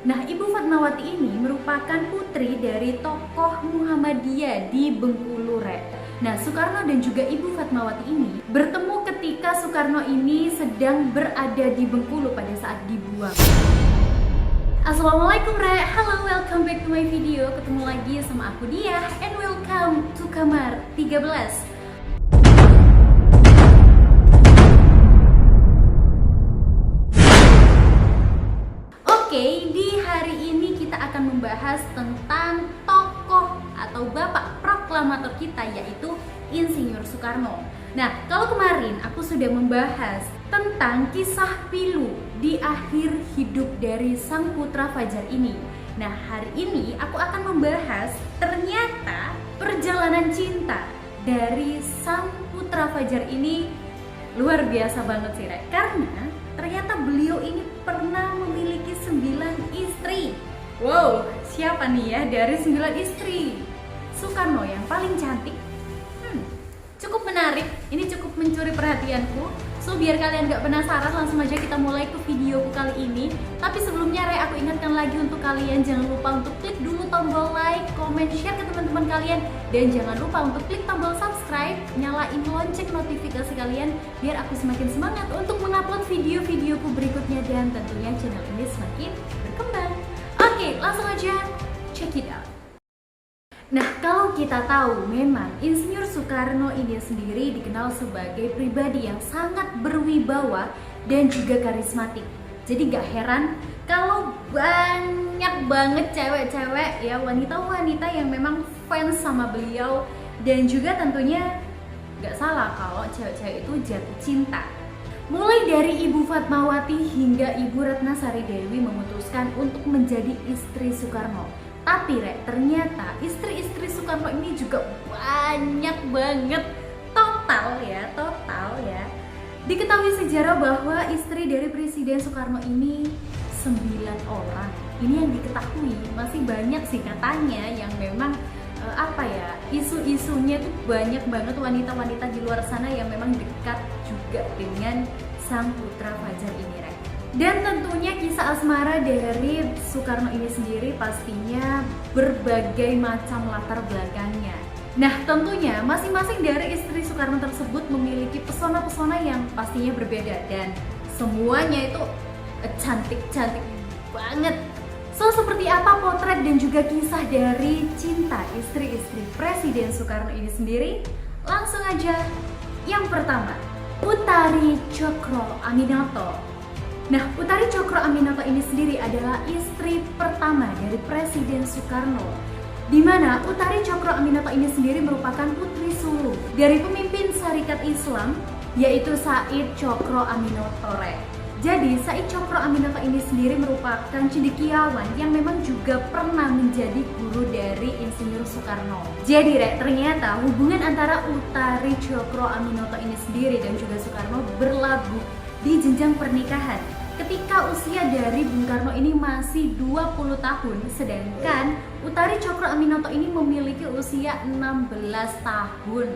Nah, Ibu Fatmawati ini merupakan putri dari tokoh Muhammadiyah di Bengkulu, Rek. Nah, Soekarno dan juga Ibu Fatmawati ini bertemu ketika Soekarno ini sedang berada di Bengkulu pada saat dibuang. Assalamualaikum, Rek. Halo, welcome back to my video. Ketemu lagi sama aku Diah, and welcome to Kamar 13. Oke, di hari ini kita akan membahas tentang tokoh atau bapak proklamator kita, yaitu Insinyur Soekarno. Nah, kalau kemarin aku sudah membahas tentang kisah pilu di akhir hidup dari sang putra Fajar ini. Nah, hari ini aku akan membahas ternyata perjalanan cinta dari sang putra Fajar ini luar biasa banget sih, Rek. Karena ternyata beliau ini pernah memiliki 9 istri. Wow, siapa nih ya dari 9 istri? Soekarno yang paling cantik. Cukup menarik, ini cukup mencuri perhatianku. So biar kalian gak penasaran, langsung aja kita mulai ke videoku kali ini. Tapi sebelumnya, Rek, aku ingatkan lagi untuk kalian, jangan lupa untuk klik dulu tombol like, comment, share ke teman-teman kalian. Dan jangan lupa untuk klik tombol subscribe, nyalain lonceng notifikasi kalian, biar aku semakin semangat untuk mengupload video-videoku berikutnya dan tentunya channel ini semakin berkembang. Oke, langsung aja check it out. Nah, kalau kita tahu memang Insinyur Soekarno ini sendiri dikenal sebagai pribadi yang sangat berwibawa dan juga karismatik. Jadi gak heran kalau banyak banget cewek-cewek ya, wanita-wanita yang memang fans sama beliau. Dan juga tentunya gak salah kalau cewek-cewek itu jatuh cinta. Mulai dari Ibu Fatmawati hingga Ibu Ratna Sari Dewi memutuskan untuk menjadi istri Soekarno. Tapi, Rek, ternyata istri-istri Soekarno ini juga banyak banget. Total ya. Diketahui sejarah bahwa istri dari Presiden Soekarno ini 9 orang. Ini yang diketahui, masih banyak sih katanya yang memang isu-isunya tuh banyak banget wanita-wanita di luar sana yang memang dekat juga dengan sang putra Fajar ini, Rek. Dan tentunya kisah asmara dari Soekarno ini sendiri pastinya berbagai macam latar belakangnya. Nah, tentunya masing-masing dari istri Soekarno tersebut memiliki pesona-pesona yang pastinya berbeda dan semuanya itu cantik-cantik banget. So, seperti apa potret dan juga kisah dari cinta istri-istri Presiden Soekarno ini sendiri? Langsung aja. Yang pertama, Utari Cokro Aminoto. Nah, Utari Cokro Aminoto ini sendiri adalah istri pertama dari Presiden Soekarno, di mana Utari Cokro Aminoto ini sendiri merupakan putri sulung dari pemimpin Syarikat Islam, yaitu Said Cokro Aminoto, Rek. Jadi, Said Cokro Aminoto ini sendiri merupakan cendekiawan yang memang juga pernah menjadi guru dari Insinyur Soekarno. Jadi, Rek, ternyata hubungan antara Utari Cokro Aminoto ini sendiri dan juga Soekarno berlabuh di jenjang pernikahan ketika usia dari Bung Karno ini masih 20 tahun, sedangkan Utari Cokro Aminoto ini memiliki usia 16 tahun.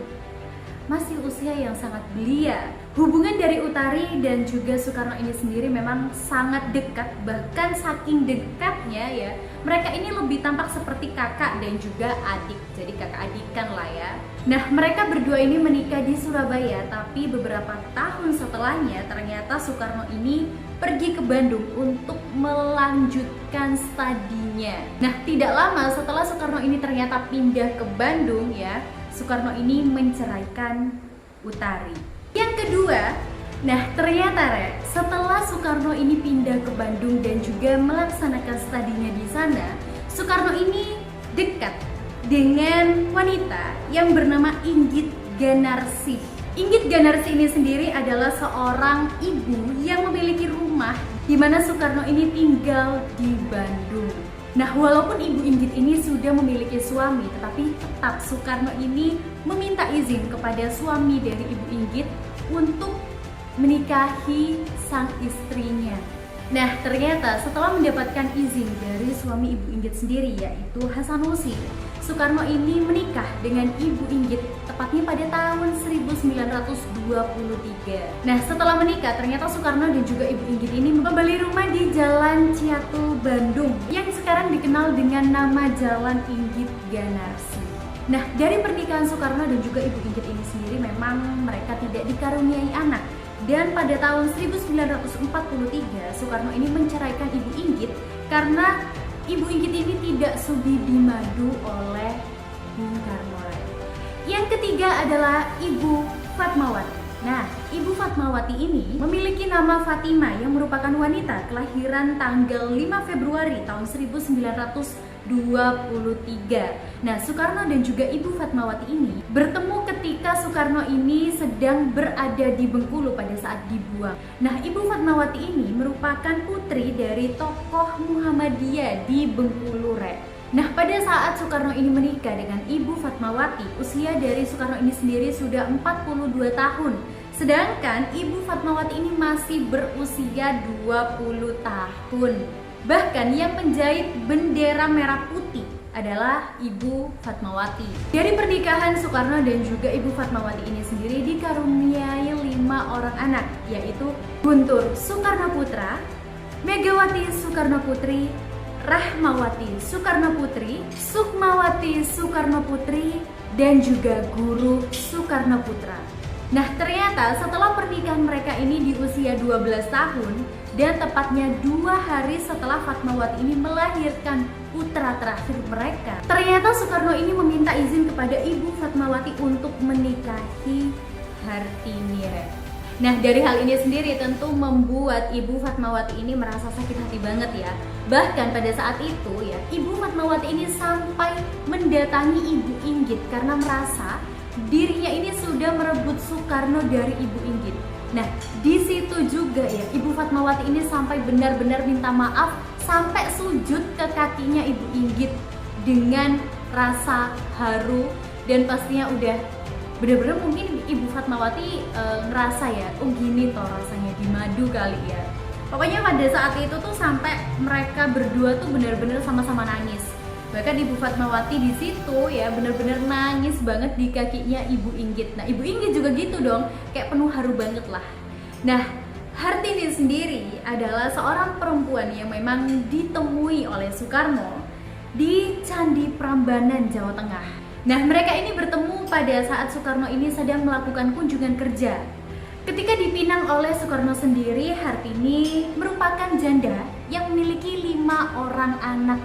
Masih usia yang sangat belia. Hubungan dari Utari dan juga Soekarno ini sendiri memang sangat dekat, bahkan saking dekatnya ya, mereka ini lebih tampak seperti kakak dan juga adik, jadi kakak adikan lah ya. Nah, mereka berdua ini menikah di Surabaya, tapi beberapa tahun setelahnya ternyata Soekarno ini pergi ke Bandung untuk melanjutkan studinya. Nah, tidak lama setelah Soekarno ini ternyata pindah ke Bandung ya, Soekarno ini menceraikan Utari. Yang kedua, nah ternyata, Rek, setelah Soekarno ini pindah ke Bandung dan juga melaksanakan studinya di sana, Soekarno ini dekat dengan wanita yang bernama Inggit Ganarsih. Inggit Ganarsih ini sendiri adalah seorang ibu yang memiliki rumah di mana Soekarno ini tinggal di Bandung. Nah, walaupun Ibu Inggit ini sudah memiliki suami, tetapi tetap Soekarno ini meminta izin kepada suami dari Ibu Inggit untuk menikahi sang istrinya. Nah, ternyata setelah mendapatkan izin dari suami Ibu Inggit sendiri, yaitu Hasanusi, Soekarno ini menikah dengan Ibu Inggit tepatnya pada tahun 1923. Nah, setelah menikah, ternyata Soekarno dan juga Ibu Inggit ini membeli rumah di Jalan Ciatul, Bandung, yang sekarang dikenal dengan nama Jalan Inggit Ganarsi. Nah, dari pernikahan Soekarno dan juga Ibu Inggit ini sendiri memang mereka tidak dikaruniai anak. Dan pada tahun 1943, Soekarno ini menceraikan Ibu Inggit karena Ibu Inggit ini tidak sudi dimadu oleh Bung Karno. Yang ketiga adalah Ibu Fatmawati. Nah, Ibu Fatmawati ini memiliki nama Fatima yang merupakan wanita kelahiran tanggal 5 Februari tahun 1923. Nah, Soekarno dan juga Ibu Fatmawati ini bertemu ketika Soekarno ini sedang berada di Bengkulu pada saat dibuang. Nah, Ibu Fatmawati ini merupakan putri dari tokoh Muhammadiyah di Bengkulu, Nah, pada saat Soekarno ini menikah dengan Ibu Fatmawati, usia dari Soekarno ini sendiri sudah 42 tahun. Sedangkan Ibu Fatmawati ini masih berusia 20 tahun. Bahkan yang menjahit bendera merah putih adalah Ibu Fatmawati. Dari pernikahan Soekarno dan juga Ibu Fatmawati ini sendiri dikaruniai 5 orang anak, yaitu Guntur Soekarno Putra, Megawati Soekarno Putri, Rahmawati Soekarno Putri, Sukmawati Soekarno Putri, dan juga Guru Soekarno Putra. Nah, ternyata setelah pernikahan mereka ini di usia 12 tahun dan tepatnya 2 hari setelah Fatmawati ini melahirkan putra terakhir mereka, ternyata Soekarno ini meminta izin kepada Ibu Fatmawati untuk menikahi Hartini. Nah, dari hal ini sendiri tentu membuat Ibu Fatmawati ini merasa sakit hati banget ya. Bahkan pada saat itu ya, Ibu Fatmawati ini sampai mendatangi Ibu Inggit karena merasa dirinya ini sudah merebut Soekarno dari Ibu Inggit. Nah, di situ juga ya, Ibu Fatmawati ini sampai benar-benar minta maaf, sampai sujud ke kakinya Ibu Inggit dengan rasa haru dan pastinya udah bener-bener mungkin Ibu Fatmawati ngerasa ya, oh gini toh rasanya di madu kali ya. Pokoknya pada saat itu tuh sampai mereka berdua tuh bener-bener sama-sama nangis. Bahkan Ibu Fatmawati di situ ya bener-bener nangis banget di kakinya Ibu Inggit. Nah, Ibu Inggit juga gitu dong, kayak penuh haru banget lah. Nah, Hartini sendiri adalah seorang perempuan yang memang ditemui oleh Soekarno di Candi Prambanan, Jawa Tengah. Nah, mereka ini bertemu pada saat Soekarno ini sedang melakukan kunjungan kerja. Ketika dipinang oleh Soekarno sendiri, Hartini merupakan janda yang memiliki 5 orang anak,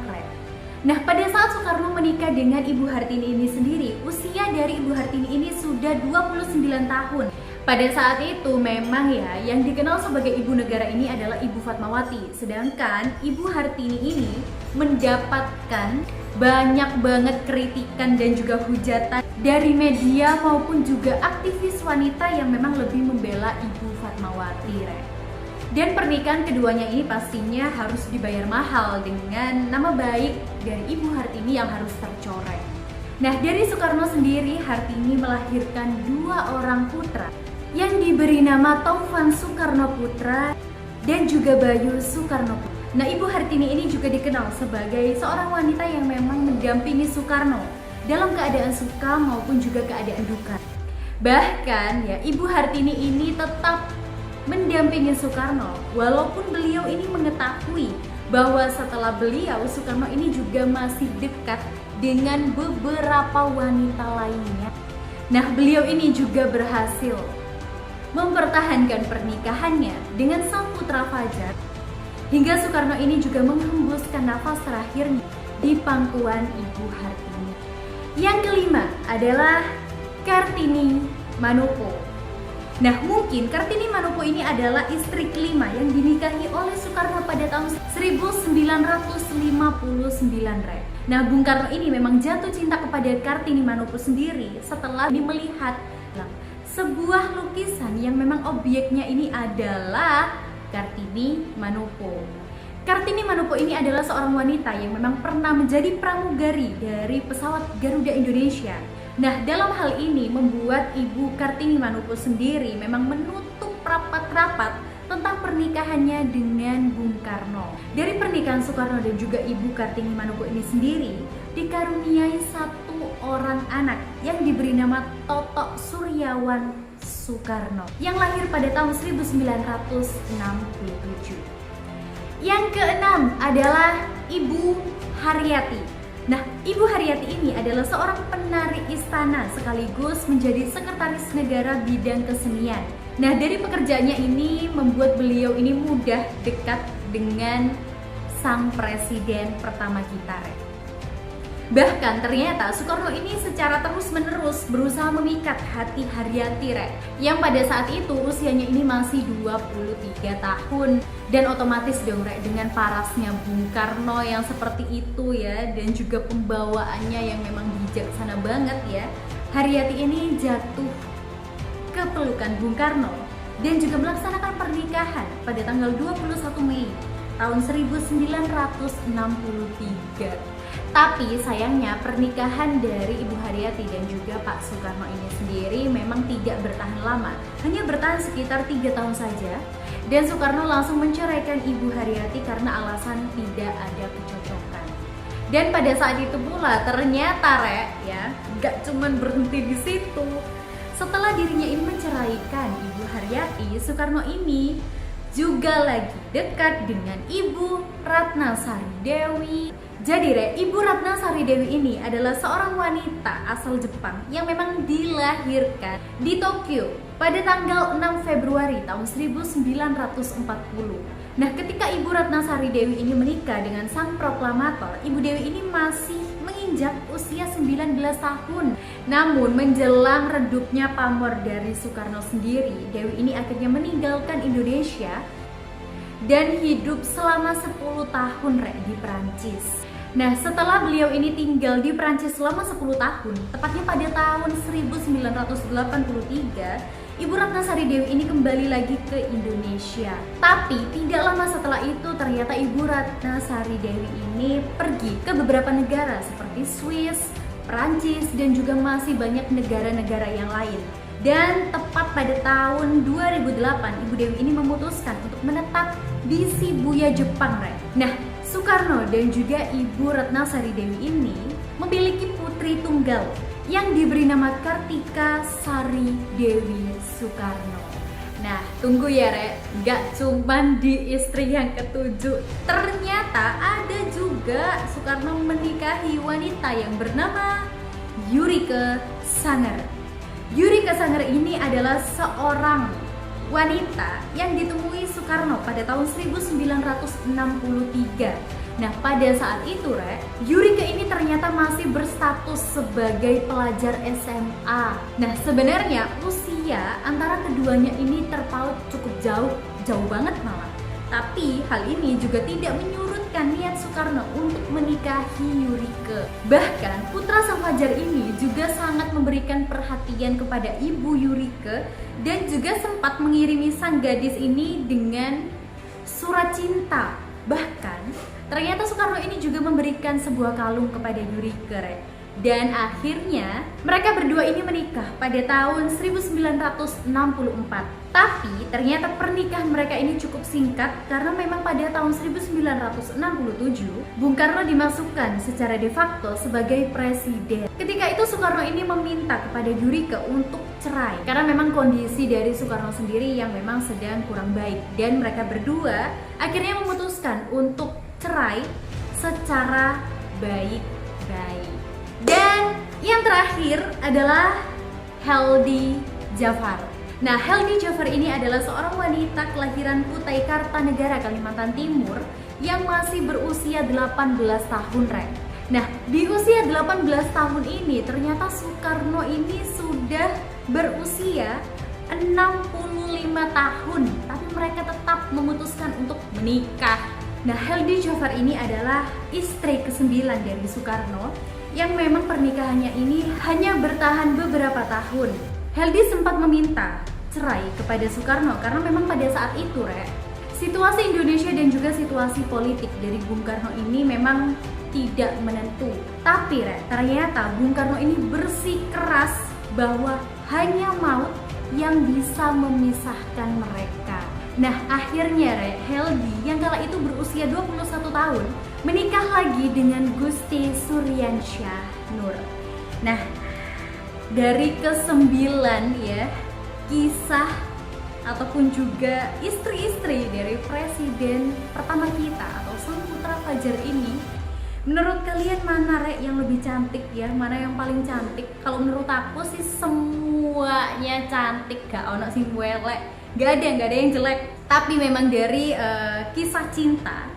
Nah, pada saat Soekarno menikah dengan Ibu Hartini ini sendiri, usia dari Ibu Hartini ini sudah 29 tahun. Pada saat itu memang ya, yang dikenal sebagai ibu negara ini adalah Ibu Fatmawati. Sedangkan Ibu Hartini ini mendapatkan banyak banget kritikan dan juga hujatan dari media maupun juga aktivis wanita yang memang lebih membela Ibu Fatmawati, Dan pernikahan keduanya ini pastinya harus dibayar mahal dengan nama baik dari Ibu Hartini yang harus tercoreng. Nah, dari Soekarno sendiri, Hartini melahirkan 2 orang putra yang diberi nama Taufan Soekarno Putra dan juga Bayu Soekarno Putra. Nah, Ibu Hartini ini juga dikenal sebagai seorang wanita yang memang mendampingi Soekarno dalam keadaan suka maupun juga keadaan duka. Bahkan ya, Ibu Hartini ini tetap mendampingi Soekarno walaupun beliau ini mengetahui bahwa setelah beliau, Soekarno ini juga masih dekat dengan beberapa wanita lainnya. Nah, beliau ini juga berhasil mempertahankan pernikahannya dengan sang putra Fajar hingga Soekarno ini juga menghembuskan nafas terakhirnya di pangkuan Ibu Hartini. Yang kelima adalah Kartini Manopo. Nah, mungkin Kartini Manopo ini adalah istri kelima yang dinikahi oleh Soekarno pada tahun 1959, Nah, Bung Karno ini memang jatuh cinta kepada Kartini Manopo sendiri setelah melihat sebuah lukisan yang memang objeknya ini adalah Kartini Manopo. Kartini Manopo ini adalah seorang wanita yang memang pernah menjadi pramugari dari pesawat Garuda Indonesia. Nah, dalam hal ini membuat Ibu Kartini Manopo sendiri memang menutup rapat-rapat tentang pernikahannya dengan Bung Karno. Dari pernikahan Soekarno dan juga Ibu Kartini Manungkulo ini sendiri dikaruniai satu orang anak yang diberi nama Toto Suryawan Soekarno yang lahir pada tahun 1967. Yang keenam adalah Ibu Haryati. Nah, Ibu Haryati ini adalah seorang penari istana sekaligus menjadi sekretaris negara bidang kesenian. Nah, dari pekerjaannya ini membuat beliau ini mudah dekat dengan sang presiden pertama kita, Rek. Bahkan ternyata Soekarno ini secara terus-menerus berusaha memikat hati Haryati, Rek, yang pada saat itu usianya ini masih 23 tahun. Dan otomatis dong, Rek, dengan parasnya Bung Karno yang seperti itu ya, dan juga pembawaannya yang memang bijaksana banget ya, Haryati ini jatuh ke pelukan Bung Karno dan juga melaksanakan pernikahan pada tanggal 21 Mei tahun 1963. Tapi sayangnya pernikahan dari Ibu Haryati dan juga Pak Soekarno ini sendiri memang tidak bertahan lama, hanya bertahan sekitar 3 tahun saja. Dan Soekarno langsung menceraikan Ibu Haryati karena alasan tidak ada kecocokan. Dan pada saat itu pula ternyata, Rek, ya, gak cuman berhenti di situ. Setelah dirinya ini menceraikan Ibu Haryati, Soekarno ini juga lagi dekat dengan Ibu Ratnasari Dewi. Jadi, Rek, Ibu Ratnasari Dewi ini adalah seorang wanita asal Jepang yang memang dilahirkan di Tokyo pada tanggal 6 Februari tahun 1940. Nah, ketika Ibu Ratnasari Dewi ini menikah dengan sang proklamator, Ibu Dewi ini masih menginjak usia 19 tahun. Namun menjelang redupnya pamor dari Soekarno sendiri, Dewi ini akhirnya meninggalkan Indonesia dan hidup selama 10 tahun, Rek, di Perancis. Nah, setelah beliau ini tinggal di Perancis selama 10 tahun, tepatnya pada tahun 1983, Ibu Ratnasari Dewi ini kembali lagi ke Indonesia. Tapi tidak lama setelah itu ternyata Ibu Ratnasari Dewi ini pergi ke beberapa negara seperti Swiss, Perancis, dan juga masih banyak negara-negara yang lain. Dan tepat pada tahun 2008, Ibu Dewi ini memutuskan untuk menetap di Shibuya, Jepang, Rek. Nah, Soekarno dan juga Ibu Ratnasari Dewi ini memiliki putri tunggal yang diberi nama Kartika Sari Dewi Soekarno. Nah, tunggu ya, Rek, gak cuman di istri yang ketujuh, ternyata ada juga Soekarno menikahi wanita yang bernama Yurike Sanger. Yurike Sanger ini adalah seorang wanita yang ditemui Soekarno pada tahun 1963. Nah, pada saat itu, Rek, Yurike ini ternyata masih berstatus sebagai pelajar SMA. Nah, sebenarnya usia antara keduanya ini terpaut cukup jauh banget malah. Tapi hal ini juga tidak menyurutkan niat Soekarno untuk menikahi Yurike. Bahkan putra sang fajar ini juga sangat memberikan perhatian kepada Ibu Yurike dan juga sempat mengirimi sang gadis ini dengan surat cinta. Bahkan ternyata Soekarno ini juga memberikan sebuah kalung kepada Yurike, Rek. Dan akhirnya mereka berdua ini menikah pada tahun 1964. Tapi ternyata pernikahan mereka ini cukup singkat karena memang pada tahun 1967 Bung Karno dimasukkan secara de facto sebagai presiden. Ketika itu Soekarno ini meminta kepada Yurike untuk cerai karena memang kondisi dari Soekarno sendiri yang memang sedang kurang baik, dan mereka berdua akhirnya memutuskan untuk cerai secara baik-baik. Dan yang terakhir adalah Heldi Jafar. Nah, Heldi Jafar ini adalah seorang wanita kelahiran Kutai Kartanegara, Kalimantan Timur yang masih berusia 18 tahun, Rek. Nah, di usia 18 tahun ini ternyata Soekarno ini sudah berusia 65 tahun, tapi mereka tetap memutuskan untuk menikah. Nah, Heldi Jafar ini adalah istri ke-9 dari Soekarno yang memang pernikahannya ini hanya bertahan beberapa tahun. Heldi sempat meminta cerai kepada Soekarno karena memang pada saat itu, Rek, situasi Indonesia dan juga situasi politik dari Bung Karno ini memang tidak menentu. Tapi, Rek, ternyata Bung Karno ini bersikeras bahwa hanya maut yang bisa memisahkan mereka. Nah akhirnya Heldi yang kala itu berusia 21 tahun menikah lagi dengan Gusti Suryansyah Nur. Nah dari kesembilan ya kisah ataupun juga istri-istri dari presiden pertama kita atau sang putra Fajar ini, menurut kalian mana yang lebih cantik ya? Mana yang paling cantik? Kalau menurut aku sih semuanya cantik, gak ono sing welek, gak ada yang jelek. Tapi memang dari kisah cinta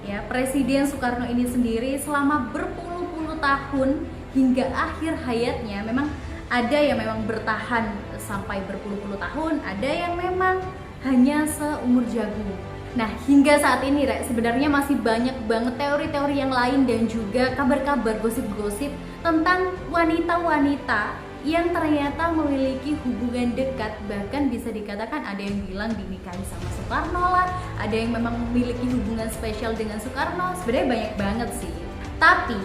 ya Presiden Soekarno ini sendiri selama berpuluh-puluh tahun hingga akhir hayatnya, memang ada yang memang bertahan sampai berpuluh-puluh tahun, ada yang memang hanya seumur jagung. Nah hingga saat ini sebenarnya masih banyak banget teori-teori yang lain dan juga kabar-kabar, gosip-gosip tentang wanita-wanita yang ternyata memiliki hubungan dekat. Bahkan bisa dikatakan ada yang bilang dinikahi sama Soekarno lah, ada yang memang memiliki hubungan spesial dengan Soekarno. Sebenarnya banyak banget sih. Tapi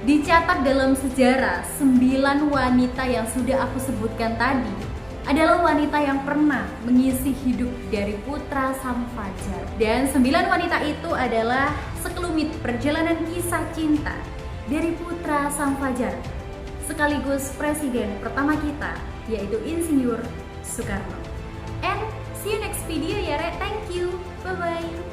dicatat dalam sejarah 9 wanita yang sudah aku sebutkan tadi adalah wanita yang pernah mengisi hidup dari putra Sam Fajar. Dan 9 wanita itu adalah sekelumit perjalanan kisah cinta dari putra Sam Fajar sekaligus presiden pertama kita, yaitu Insinyur Soekarno. And see you next video ya Thank you, bye bye.